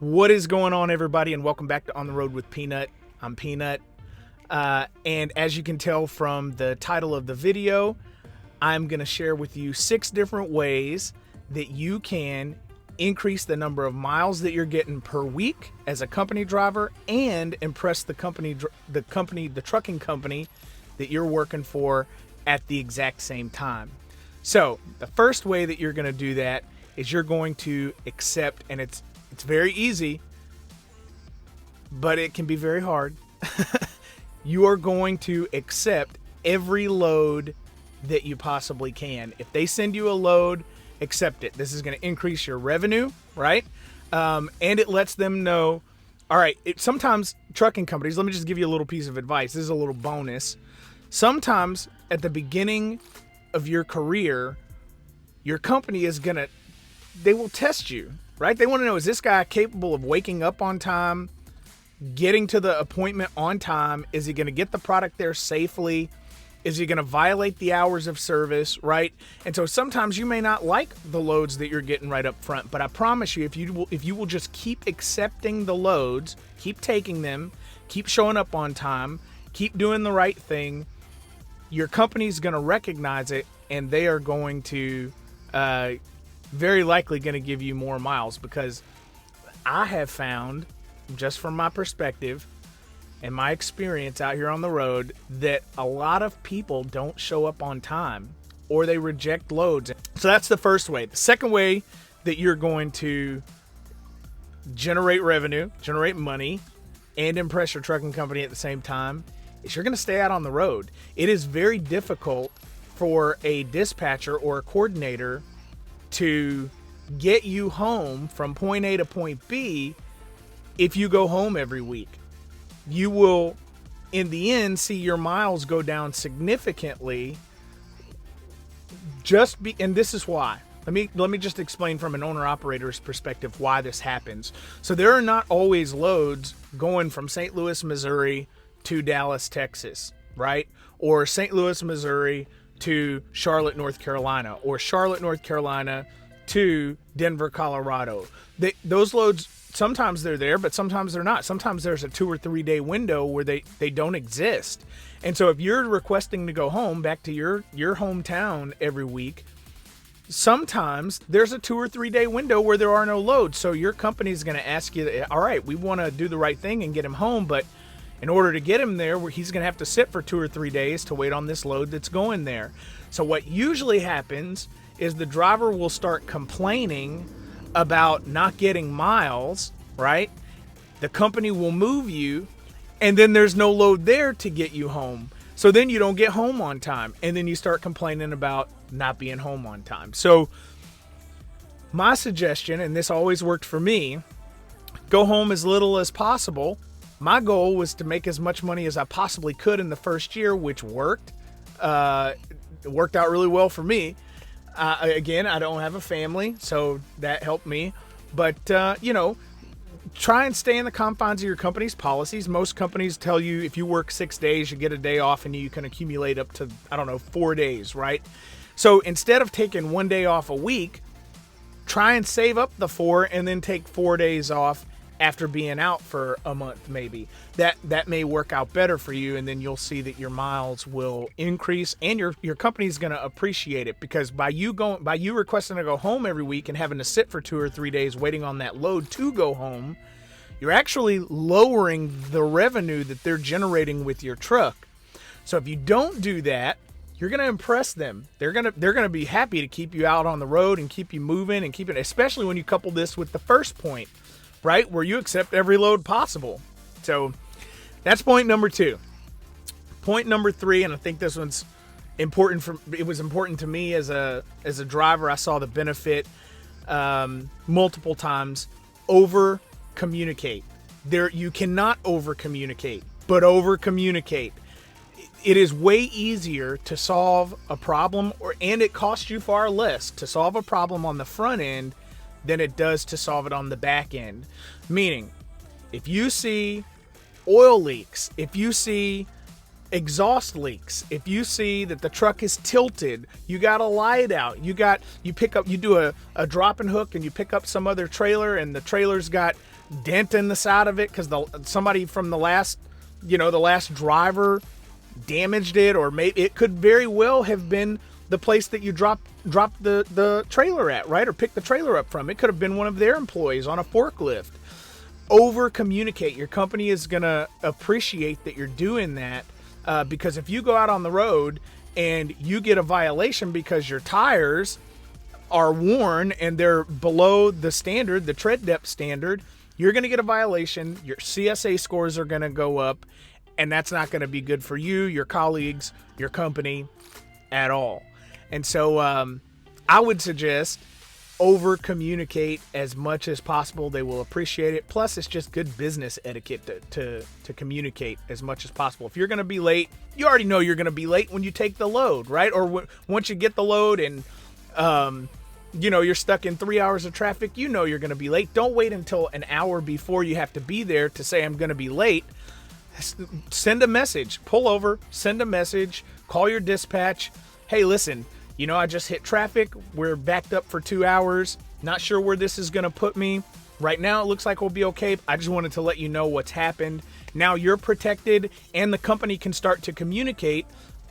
What is going on, everybody, and welcome back to On the Road with Peanut. I'm Peanut, and as you can tell from the title of the video, I'm going to share with you 6 different ways that you can increase the number of miles that you're getting per week as a company driver and impress the trucking company that you're working for at the exact same time. So the first way that you're going to do that is you're going to accept, and it's very easy, but it can be very hard. You are going to accept every load that you possibly can. If they send you a load, accept it. This is going to increase your revenue, right? And it lets them know, all right, sometimes trucking companies, let me just give you a little piece of advice. This is a little bonus. Sometimes at the beginning of your career, your company they will test you, right? They want to know, is this guy capable of waking up on time, getting to the appointment on time? Is he going to get the product there safely? Is he going to violate the hours of service, right? And so sometimes you may not like the loads that you're getting right up front, but I promise you, if you will just keep accepting the loads, keep taking them, keep showing up on time, keep doing the right thing, your company's going to recognize it, and they are going to very likely going to give you more miles, because I have found, just from my perspective and my experience out here on the road, that a lot of people don't show up on time or they reject loads. So that's the first way. The second way that you're going to generate revenue, generate money, and impress your trucking company at the same time is you're going to stay out on the road. It is very difficult for a dispatcher or a coordinator to get you home from point A to point B if you go home every week. You will, in the end, see your miles go down significantly. And this is why. Let me just explain from an owner-operator's perspective why this happens. So there are not always loads going from St. Louis, Missouri to Dallas, Texas, right? Or St. Louis, Missouri to Charlotte, North Carolina, or Charlotte, North Carolina to Denver, Colorado. Those loads, sometimes they're there, but sometimes they're not. Sometimes there's a 2 or 3 day window where they don't exist. And so if you're requesting to go home back to your hometown every week, sometimes there's a 2 or 3 day window where there are no loads. So your company's going to ask you, all right, we want to do the right thing and get him home, but in order to get him there, he's going to have to sit for 2 or 3 days to wait on this load that's going there. So what usually happens is the driver will start complaining about not getting miles, right? The company will move you, and then there's no load there to get you home. So then you don't get home on time, and then you start complaining about not being home on time. So my suggestion, and this always worked for me, go home as little as possible. My goal was to make as much money as I possibly could in the first year, which worked. It worked out really well for me. Again, I don't have a family, so that helped me. But, try and stay in the confines of your company's policies. Most companies tell you if you work 6 days, you get a day off, and you can accumulate up to, 4 days, right? So instead of taking 1 day off a week, try and save up the 4 and then take 4 days off after being out for a month, maybe. That may work out better for you, and then you'll see that your miles will increase, and your company's going to appreciate it, because by you requesting to go home every week and having to sit for 2 or 3 days waiting on that load to go home, you're actually lowering the revenue that they're generating with your truck. So if you don't do that, you're going to impress them. They're going to be happy to keep you out on the road and keep you moving and especially when you couple this with the first point, right, where you accept every load possible. So that's point number 2. Point number 3, and I think this one's important. It was important to me as a driver. I saw the benefit multiple times. Over communicate. You cannot over communicate, but over communicate. It is way easier to solve a problem, and it costs you far less to solve a problem on the front end than it does to solve it on the back end. Meaning, if you see oil leaks, if you see exhaust leaks. If you see that the truck is tilted, you got a light out. You do a drop and hook and you pick up some other trailer and the trailer's got dent in the side of it because somebody from the last driver damaged it, or maybe it could very well have been the place that you dropped the trailer at, right? Or picked the trailer up from. It could have been one of their employees on a forklift. Over communicate. Your company is going to appreciate that you're doing that, because if you go out on the road and you get a violation because your tires are worn and they're below the standard, the tread depth standard, you're going to get a violation. Your CSA scores are going to go up, and that's not going to be good for you, your colleagues, your company at all. And so I would suggest over communicate as much as possible. They will appreciate it. Plus, it's just good business etiquette to communicate as much as possible. If you're going to be late, you already know you're going to be late when you take the load, right? Or once you get the load and you're stuck in 3 hours of traffic, you know you're going to be late. Don't wait until an hour before you have to be there to say I'm going to be late. Send a message. Pull over, send a message, call your dispatch. Hey, listen, I just hit traffic. We're backed up for 2 hours. Not sure where this is going to put me. Right now, it looks like we'll be okay. I just wanted to let you know what's happened. Now you're protected, and the company can start to communicate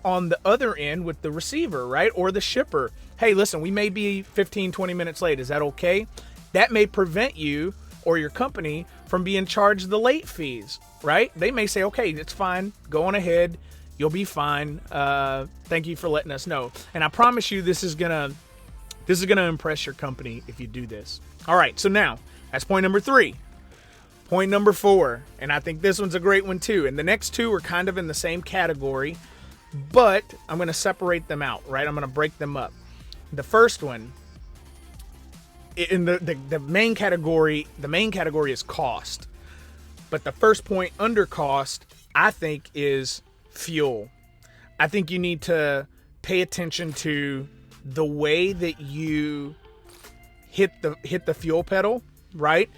on the other end with the receiver, right? Or the shipper. Hey, listen, we may be 15, 20 minutes late. Is that okay? That may prevent you or your company from being charged the late fees, right? They may say, okay, it's fine. Go on ahead. You'll be fine. Thank you for letting us know. And I promise you, this is gonna impress your company if you do this. All right. So now that's point number 3. Point number 4, and I think this one's a great one too. And the next two are kind of in the same category, but I'm going to separate them out, right? I'm going to break them up. The first one, in the main category is cost. But the first point under cost, I think, is fuel. I think you need to pay attention to the way that you hit the fuel pedal, right?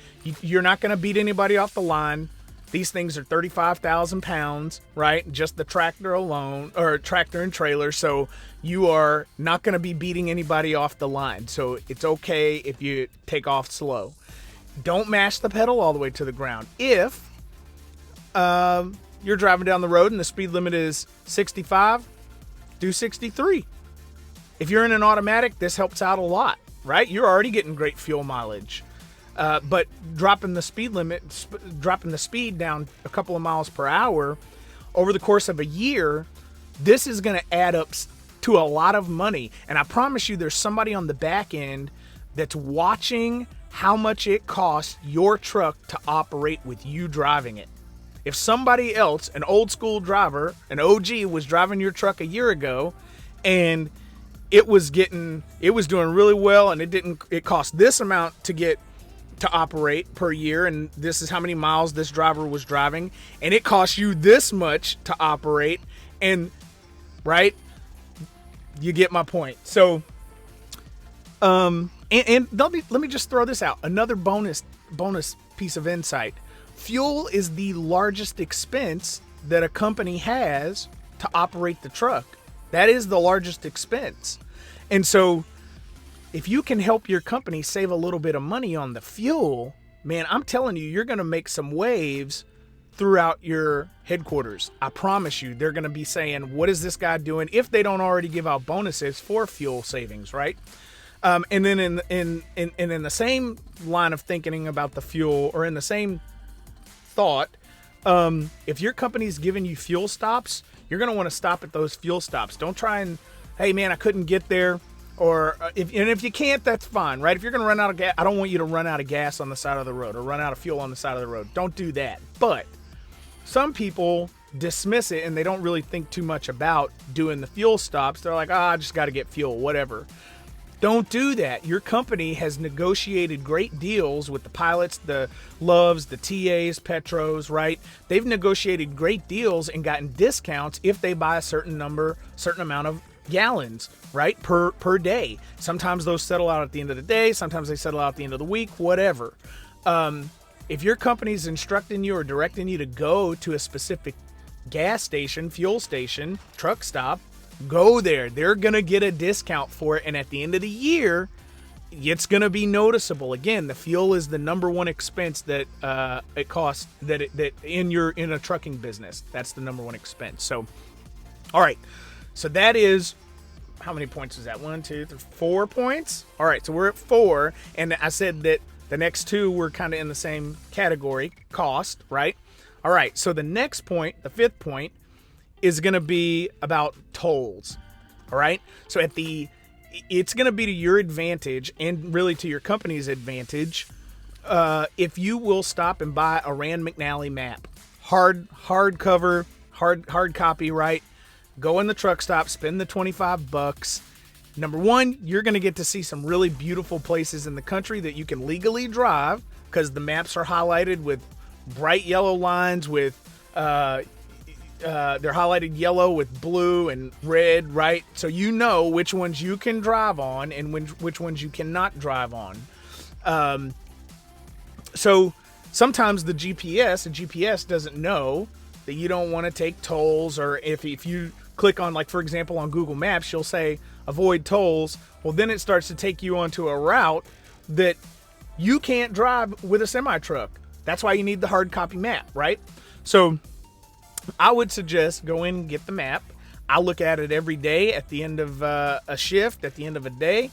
You're not going to beat anybody off the line. These things are 35,000 pounds, right? Just the tractor alone, or tractor and trailer. So you are not going to be beating anybody off the line. So it's okay if you take off slow. Don't mash the pedal all the way to the ground. If you're driving down the road and the speed limit is 65, do 63. If you're in an automatic, this helps out a lot, right? You're already getting great fuel mileage. But dropping the speed down a couple of miles per hour over the course of a year, this is going to add up to a lot of money. And I promise you, there's somebody on the back end that's watching how much it costs your truck to operate with you driving it. If somebody else, an old school driver, an OG, was driving your truck a year ago and it was doing really well, and it cost this amount to operate per year, and this is how many miles this driver was driving, and it costs you this much to operate, and right, you get my point. So and let me just throw this out, another bonus piece of insight. Fuel is the largest expense that a company has to operate the truck. That is the largest expense. And so if you can help your company save a little bit of money on the fuel, man, I'm telling you, you're going to make some waves throughout your headquarters. I promise you, they're going to be saying, what is this guy doing? If they don't already give out bonuses for fuel savings, right? And then in the same line of thinking about the fuel, or in the same thought, if your company's giving you fuel stops, you're going to want to stop at those fuel stops. Don't try and, hey man, I couldn't get there. Or if you can't, that's fine, right? If you're going to run out of gas, I don't want you to run out of gas on the side of the road or run out of fuel on the side of the road. Don't do that. But some people dismiss it and they don't really think too much about doing the fuel stops. They're like, I just got to get fuel, whatever. Don't do that. Your company has negotiated great deals with the pilots, the Loves, the TAs, Petros, right? They've negotiated great deals and gotten discounts if they buy a certain amount of gallons, right, per day. Sometimes those settle out at the end of the day. Sometimes they settle out at the end of the week, whatever. If your company's instructing you or directing you to go to a specific gas station, fuel station, truck stop, go there. They're going to get a discount for it. And at the end of the year, it's going to be noticeable. Again, the fuel is the number one expense that it costs that in a trucking business. That's the number one expense. So, all right. So that is, how many points is that? 1, 2, 3, 4 points. All right. So we're at 4. And I said that the next 2 were kind of in the same category, cost, right? All right. So the next point, the 5th point, is going to be about tolls. All right. So it's going to be to your advantage and really to your company's advantage if you will stop and buy a Rand McNally map, hard copy, right? Go in the truck stop, spend the $25. Number one, you're going to get to see some really beautiful places in the country that you can legally drive because the maps are highlighted with bright yellow lines with they're highlighted yellow with blue and red, right? So you know which ones you can drive on and which ones you cannot drive on. So sometimes the GPS doesn't know that you don't want to take tolls, or if you click on, like, for example, on Google Maps, you'll say avoid tolls. Well, then it starts to take you onto a route that you can't drive with a semi-truck. That's why you need the hard copy map, right? So I would suggest go in and get the map. I look at it every day at the end of a shift, at the end of a day.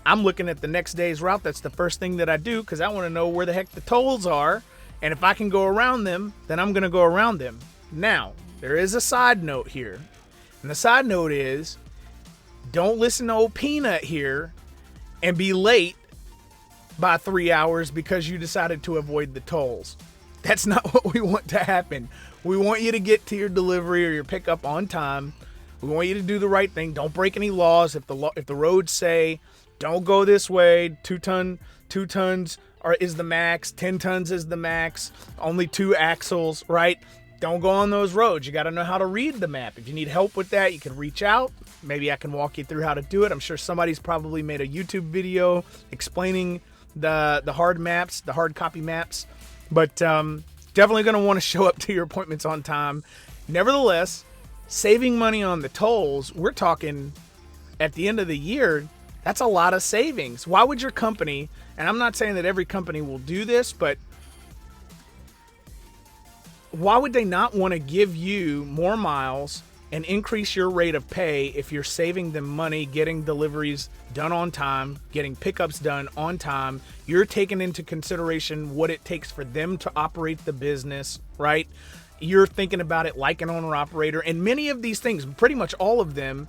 I'm looking at the next day's route. That's the first thing that I do because I want to know where the heck the tolls are. And if I can go around them, then I'm going to go around them. Now, there is a side note here. And the side note is, don't listen to old Peanut here and be late by 3 hours because you decided to avoid the tolls. That's not what we want to happen. We want you to get to your delivery or your pickup on time. We want you to do the right thing. Don't break any laws. If the roads say don't go this way, 2 tons is the max, 10 tons is the max, only 2 axles, right? Don't go on those roads. You got to know how to read the map. If you need help with that, you can reach out. Maybe I can walk you through how to do it. I'm sure somebody's probably made a YouTube video explaining the hard maps, the hard copy maps. But definitely going to want to show up to your appointments on time. Nevertheless, saving money on the tolls, we're talking at the end of the year, that's a lot of savings. Why would your company, and I'm not saying that every company will do this, but why would they not want to give you more miles and increase your rate of pay if you're saving them money, getting deliveries done on time, getting pickups done on time? You're taking into consideration what it takes for them to operate the business, right? You're thinking about it like an owner-operator. And many of these things, pretty much all of them,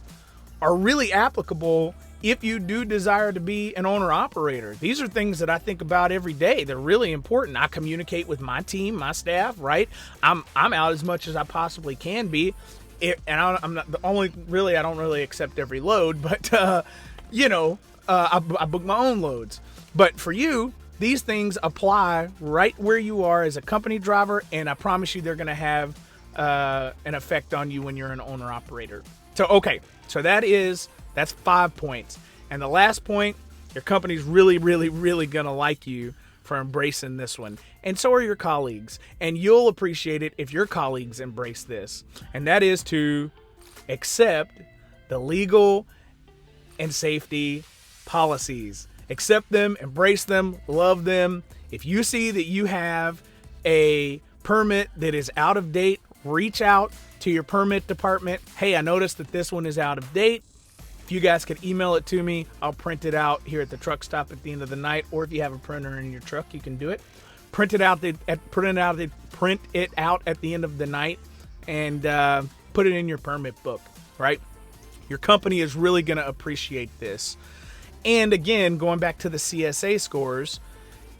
are really applicable if you do desire to be an owner-operator. These are things that I think about every day. They're really important. I communicate with my team, my staff, right? I'm out as much as I possibly can be. I'm not the only, really, I don't really accept every load, but, I book my own loads. But for you, these things apply right where you are as a company driver, and I promise you they're going to have an effect on you when you're an owner-operator. So, okay, so that's 5 points. And the last point, your company's really, really, really going to like you for embracing this one. And so are your colleagues. And you'll appreciate it if your colleagues embrace this. And that is to accept the legal and safety policies. Accept them, embrace them, love them. If you see that you have a permit that is out of date, reach out to your permit department. Hey, I noticed that this one is out of date. If you guys could email it to me, I'll print it out here at the truck stop at the end of the night. Or if you have a printer in your truck, you can do it. Print it out at the end of the night and put it in your permit book, right? Your company is really going to appreciate this. And again, going back to the CSA scores,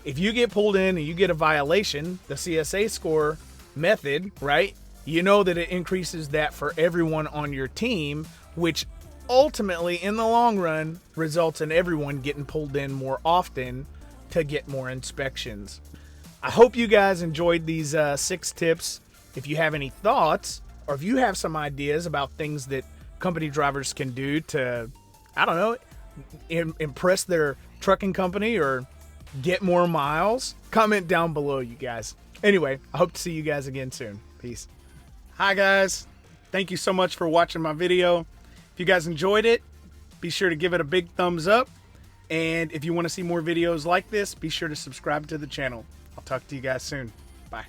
if you get pulled in and you get a violation, the CSA score method, right? You know that it increases that for everyone on your team, which ultimately, in the long run, results in everyone getting pulled in more often to get more inspections. I hope you guys enjoyed these 6 tips. If you have any thoughts, or if you have some ideas about things that company drivers can do to, I don't know, impress their trucking company or get more miles, comment down below, you guys. Anyway, I hope to see you guys again soon. Peace. Hi guys, thank you so much for watching my video. If you guys enjoyed it, be sure to give it a big thumbs up. And if you want to see more videos like this, be sure to subscribe to the channel. I'll talk to you guys soon. Bye.